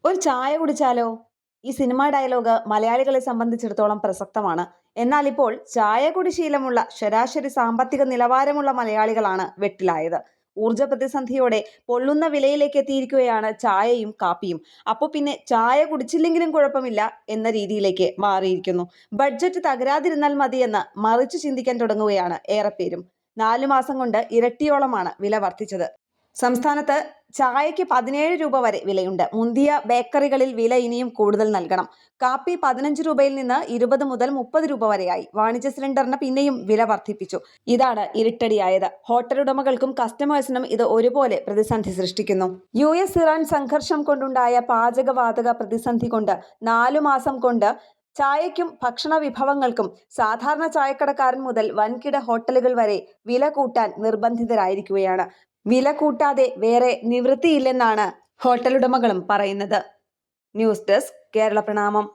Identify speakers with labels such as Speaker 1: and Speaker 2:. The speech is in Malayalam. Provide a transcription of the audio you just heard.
Speaker 1: ഒരു ചായ കുടിച്ചാലോ? ഈ സിനിമാ ഡയലോഗ് മലയാളികളെ സംബന്ധിച്ചിടത്തോളം പ്രസക്തമാണ്. എന്നാൽ ഇപ്പോൾ ചായകുടി ശീലമുള്ള ശരാശരി സാമ്പത്തിക നിലവാരമുള്ള മലയാളികളാണ് വെട്ടിലായത്. ഊർജ പ്രതിസന്ധിയോടെ പൊള്ളുന്ന വിലയിലേക്ക് എത്തിയിരിക്കുകയാണ് ചായയും കാപ്പിയും. അപ്പോൾ പിന്നെ ചായ കുടിച്ചില്ലെങ്കിലും കുഴപ്പമില്ല എന്ന രീതിയിലേക്ക് മാറിയിരിക്കുന്നു. ബഡ്ജറ്റ് തകരാതിരുന്നാൽ മതിയെന്ന് മറിച്ച് ചിന്തിക്കാൻ തുടങ്ങുകയാണ് ഏറെപ്പേരും. 4 മാസം കൊണ്ട് ഇരട്ടിയോളമാണ് വില വർദ്ധിച്ചത്. സംസ്ഥാനത്ത് ചായയ്ക്ക് 17 രൂപ വരെ വിലയുണ്ട്. മുന്തിയ ബേക്കറികളിൽ വില ഇനിയും കൂടുതൽ നൽകണം. കാപ്പി 15 രൂപയിൽ നിന്ന് 20 മുതൽ 30 രൂപ വരെയായി. വാണിജ്യ സിലിണ്ടറിന് പിന്നെയും വില വർദ്ധിപ്പിച്ചു. ഇതാണ് ഇരുട്ടടിയായത്. ഹോട്ടൽ ഉടമകൾക്കും കസ്റ്റമേഴ്സിനും ഇത് ഒരുപോലെ പ്രതിസന്ധി സൃഷ്ടിക്കുന്നു. US ഇറാൻ സംഘർഷം കൊണ്ടുണ്ടായ പാചകവാതക പ്രതിസന്ധി കൊണ്ട് 4 മാസം കൊണ്ട് ചായയ്ക്കും ഭക്ഷണ വിഭവങ്ങൾക്കും സാധാരണ ചായക്കടക്കാരൻ മുതൽ വൻകിട ഹോട്ടലുകൾ വരെ വില കൂട്ടാൻ നിർബന്ധിതരായിരിക്കുകയാണ്. വില കൂട്ടാതെ വേറെ നിവൃത്തിയില്ലെന്നാണ് ഹോട്ടലുടമകളും പറയുന്നത്. ന്യൂസ് ഡെസ്ക് കേരള പ്രണാമം.